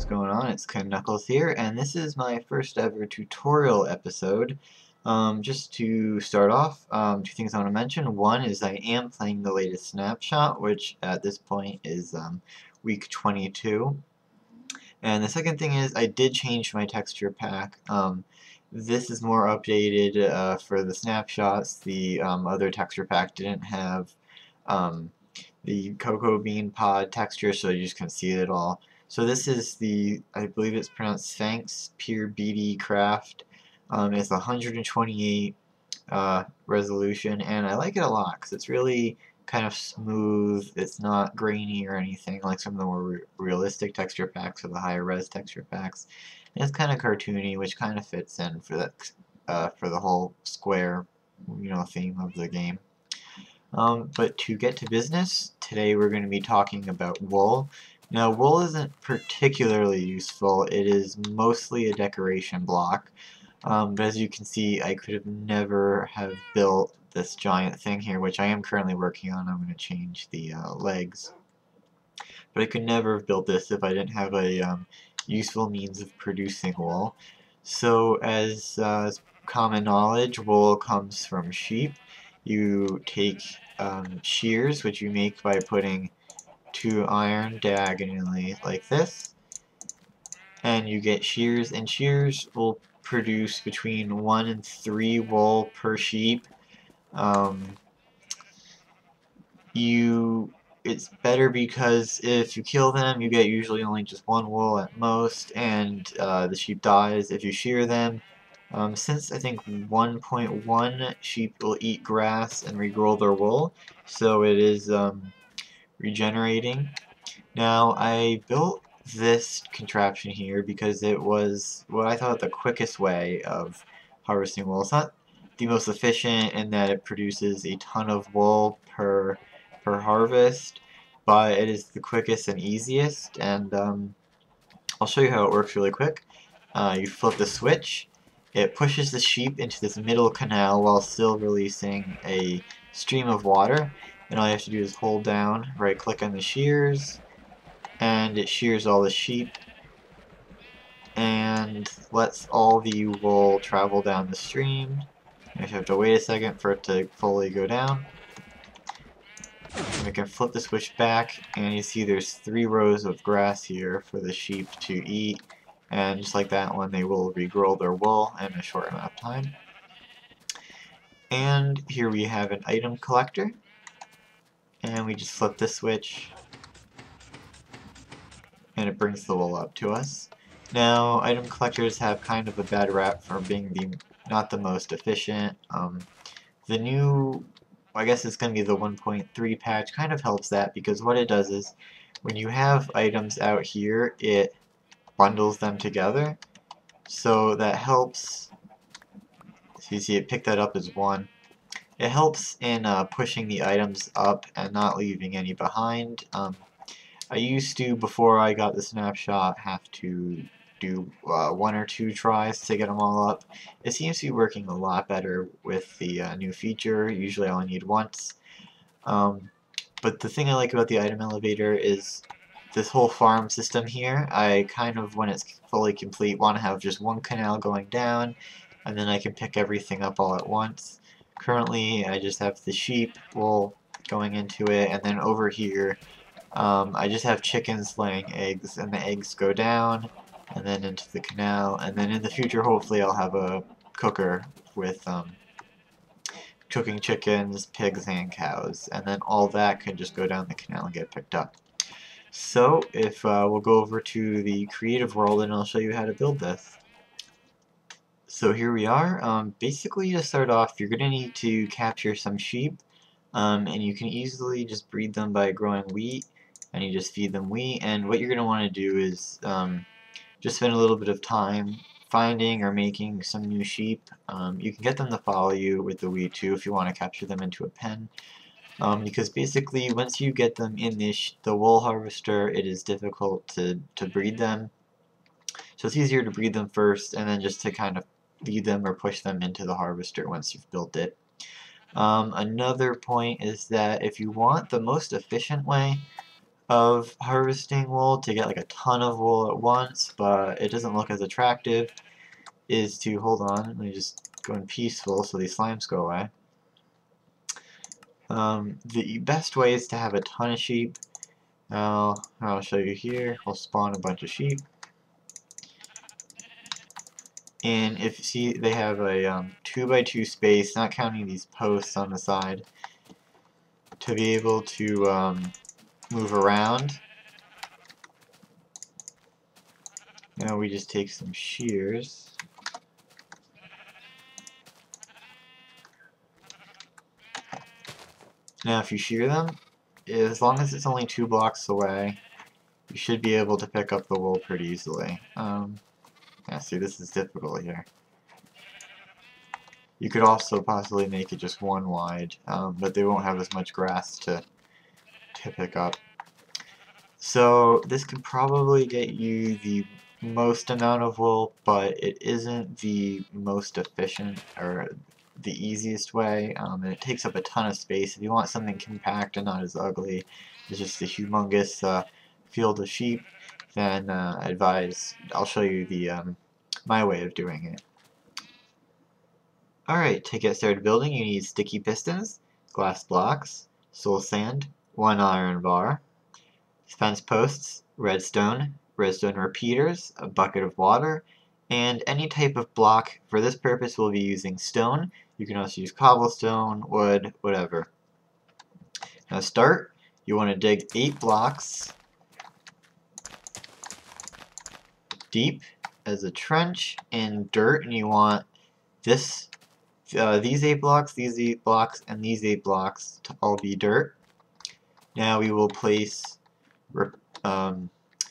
what's going on? It's Knuckles here, and this is my first ever tutorial episode. Just to start off, two things I want to mention. One is I am playing the latest snapshot, which at this point is week 22. And the second thing is I did change my texture pack. This is more updated for the snapshots. The other texture pack didn't have the cocoa bean pod texture, so you just can see it all. So this is the, I believe it's pronounced Sphinx Pure BD Craft. It's 128 resolution, and I like it a lot because it's really kind of smooth. It's not grainy or anything like some of the more realistic texture packs or the higher res texture packs. And it's kind of cartoony, which kind of fits in for that for the whole square, theme of the game. But to get to business, today we're going to be talking about wool. Now, wool isn't particularly useful. It is mostly a decoration block. But as you can see, I could have never have built this giant thing here, which I am currently working on. I'm going to change the legs. But I could never have built this if I didn't have a useful means of producing wool. So, as common knowledge, wool comes from sheep. You take shears, which you make by putting 2 iron diagonally like this, and you get shears, and shears will produce between 1 and 3 wool per sheep. It's better because if you kill them, you get usually only just 1 wool at most, and the sheep dies if you shear them. Since I think 1.1 sheep will eat grass and regrow their wool, so it is regenerating. Now, I built this contraption here because it was what I thought the quickest way of harvesting wool. It's not the most efficient in that it produces a ton of wool per harvest, but it is the quickest and easiest, and I'll show you how it works really quick. You flip the switch. It pushes the sheep into this middle canal while still releasing a stream of water, and all you have to do is hold down, right click on the shears, and it shears all the sheep and lets all the wool travel down the stream. You have to wait a second for it to fully go down. We can flip the switch back, and you see there's 3 rows of grass here for the sheep to eat, and just like that one, they will regrow their wool in a short amount of time. And here we have an item collector, and we just flip the switch, and it brings the wool up to us. Now, item collectors have kind of a bad rap for being not the most efficient. The new, I guess it's going to be the 1.3 patch, kind of helps that, because what it does is when you have items out here, it bundles them together. So that helps. So you see it picked that up as 1. It helps in pushing the items up and not leaving any behind. I used to, before I got the snapshot, have to do 1 or 2 tries to get them all up. It seems to be working a lot better with the new feature. Usually I only need once. But the thing I like about the item elevator is this whole farm system here. I kind of, when it's fully complete, want to have just 1 canal going down, and then I can pick everything up all at once. Currently I just have the sheep wool going into it, and then over here I just have chickens laying eggs, and the eggs go down and then into the canal, and then in the future hopefully I'll have a cooker with cooking chickens, pigs, and cows, and then all that can just go down the canal and get picked up. So if we'll go over to the creative world and I'll show you how to build this. So here we are. Basically, to start off, you're going to need to capture some sheep, and you can easily just breed them by growing wheat, and you just feed them wheat. And what you're going to want to do is just spend a little bit of time finding or making some new sheep. You can get them to follow you with the wheat too if you want to capture them into a pen. Because basically once you get them in the wool harvester, it is difficult to breed them. So it's easier to breed them first and then just to kind of feed them or push them into the harvester once you've built it. Another point is that if you want the most efficient way of harvesting wool to get like a ton of wool at once, but it doesn't look as attractive, is to, hold on, let me just go in peaceful so these slimes go away. The best way is to have a ton of sheep. I'll show you here. We'll spawn a bunch of sheep. And if you see, they have a 2x2 space, not counting these posts on the side, to be able to move around. Now we just take some shears. Now if you shear them, as long as it's only 2 blocks away, you should be able to pick up the wool pretty easily. Yeah, see, this is difficult here. You could also possibly make it just 1 wide, but they won't have as much grass to pick up. So this could probably get you the most amount of wool, but it isn't the most efficient or the easiest way, and it takes up a ton of space. If you want something compact and not as ugly, it's just a humongous field of sheep, then I'll show you the my way of doing it. Alright, to get started building, you need sticky pistons, glass blocks, soul sand, 1 iron bar, fence posts, redstone repeaters, a bucket of water, and any type of block. For this purpose we'll be using stone. You can also use cobblestone, wood, whatever. Now start, you want to dig 8 blocks deep as a trench in dirt, and you want these 8 blocks, these 8 blocks, and these 8 blocks to all be dirt. Now we will place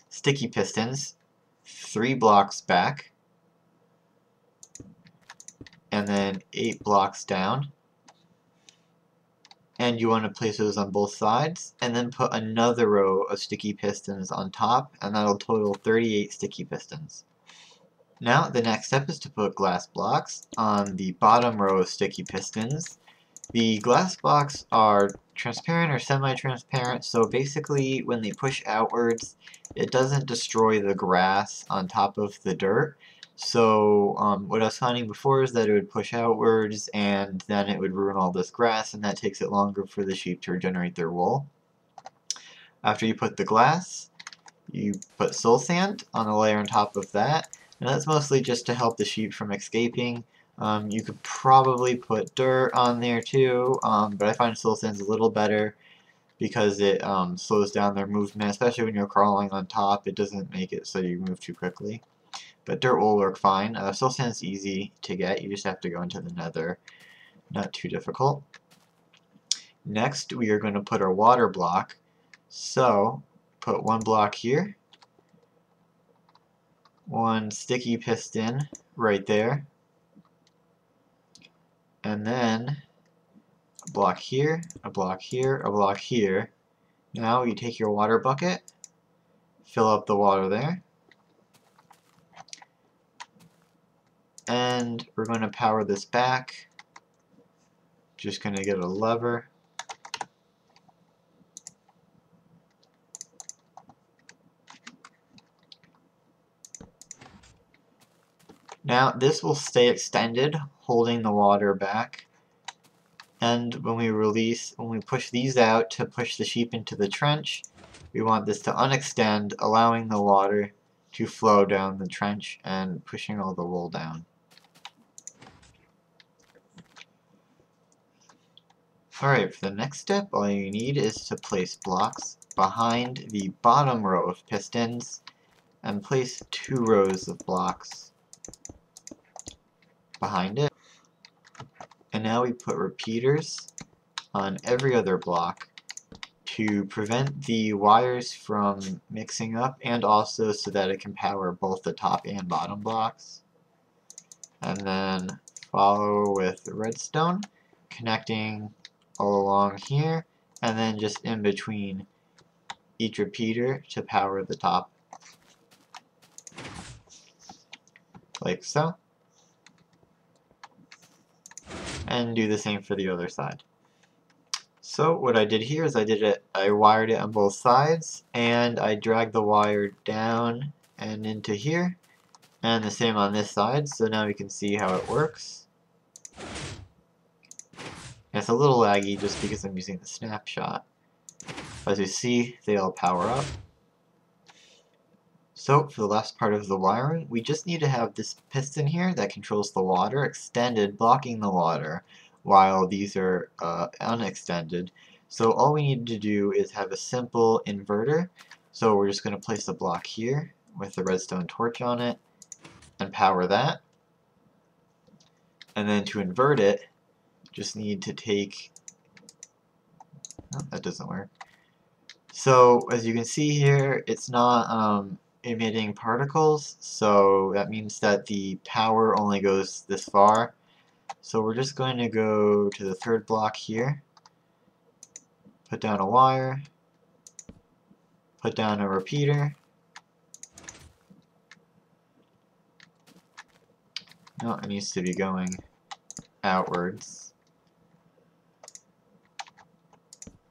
sticky pistons 3 blocks back, and then 8 blocks down, and you want to place those on both sides, and then put another row of sticky pistons on top, and that'll total 38 sticky pistons. Now the next step is to put glass blocks on the bottom row of sticky pistons. The glass blocks are transparent or semi-transparent, so basically when they push outwards, it doesn't destroy the grass on top of the dirt. So what I was finding before is that it would push outwards and then it would ruin all this grass, and that takes it longer for the sheep to regenerate their wool. After you put the glass, you put soul sand on a layer on top of that, and that's mostly just to help the sheep from escaping. You could probably put dirt on there too, but I find soul sand's a little better because it slows down their movement, especially when you're crawling on top. It doesn't make it so you move too quickly. But dirt will work fine. Soul sand's easy to get. You just have to go into the nether. Not too difficult. Next, we are going to put our water block. So, put 1 block here. 1 sticky piston right there. And then a block here, a block here, a block here. Now you take your water bucket, fill up the water there, and we're going to power this back. Just going to get a lever. Now this will stay extended, holding the water back. And when we push these out to push the sheep into the trench, we want this to unextend, allowing the water to flow down the trench and pushing all the wool down. Alright, for the next step, all you need is to place blocks behind the bottom row of pistons and place 2 rows of blocks behind it. And now we put repeaters on every other block to prevent the wires from mixing up, and also so that it can power both the top and bottom blocks. And then follow with redstone, connecting all along here, and then just in between each repeater to power the top. Like so. And do the same for the other side. So what I did here is I wired it on both sides, and I dragged the wire down and into here, and the same on this side, so now we can see how it works. And it's a little laggy just because I'm using the snapshot. As you see, they all power up. So for the last part of the wiring, we just need to have this piston here that controls the water extended, blocking the water, while these are unextended. So all we need to do is have a simple inverter. So we're just going to place a block here with the redstone torch on it and power that. And then to invert it, just need to take... Oh, that doesn't work. So as you can see here, it's not emitting particles, so that means that the power only goes this far. So we're just going to go to the third block here, put down a wire, put down a repeater. No, it needs to be going outwards.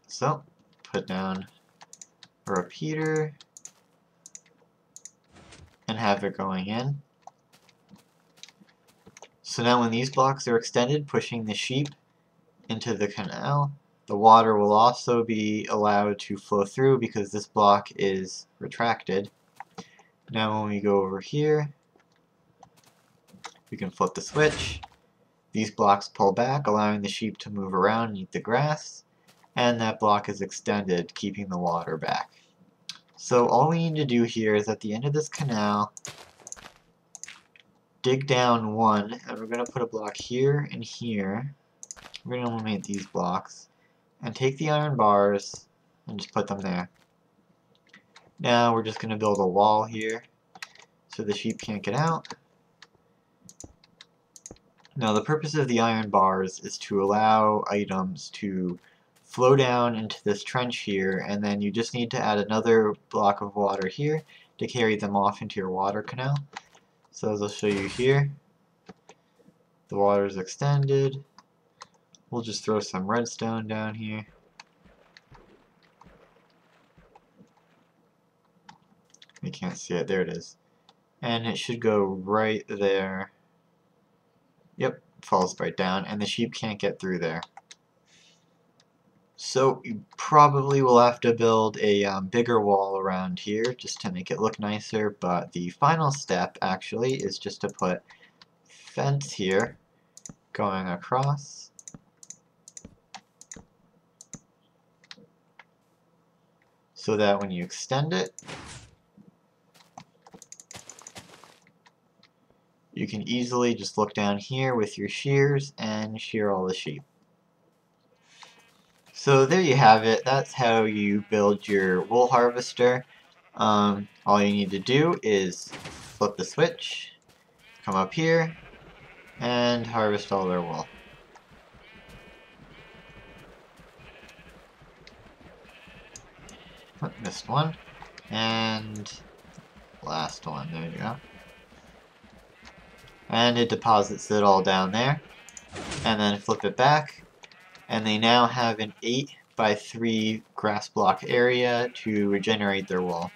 So, put down a repeater and have it going in. So now when these blocks are extended, pushing the sheep into the canal, the water will also be allowed to flow through because this block is retracted. Now when we go over here, we can flip the switch. These blocks pull back, allowing the sheep to move around and eat the grass, and that block is extended, keeping the water back. So all we need to do here is at the end of this canal, dig down one, and we're going to put a block here and here. We're going to eliminate these blocks, and take the iron bars and just put them there. Now we're just going to build a wall here so the sheep can't get out. Now the purpose of the iron bars is to allow items to flow down into this trench here, and then you just need to add another block of water here to carry them off into your water canal. So as I'll show you here, the water is extended. We'll just throw some redstone down here. You can't see it, there it is. And it should go right there. Yep, falls right down, and the sheep can't get through there. So you probably will have to build a bigger wall around here just to make it look nicer, but the final step actually is just to put fence here going across. So that when you extend it, you can easily just look down here with your shears and shear all the sheep. So there you have it. That's how you build your wool harvester. All you need to do is flip the switch, come up here, and harvest all their wool. Missed one, and last one. There you go. And it deposits it all down there, and then flip it back, and they now have an 8x3 grass block area to regenerate their wool.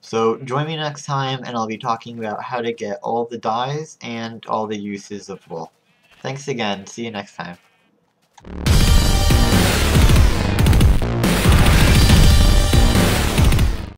So join me next time, and I'll be talking about how to get all the dyes and all the uses of wool. Thanks again. See you next time.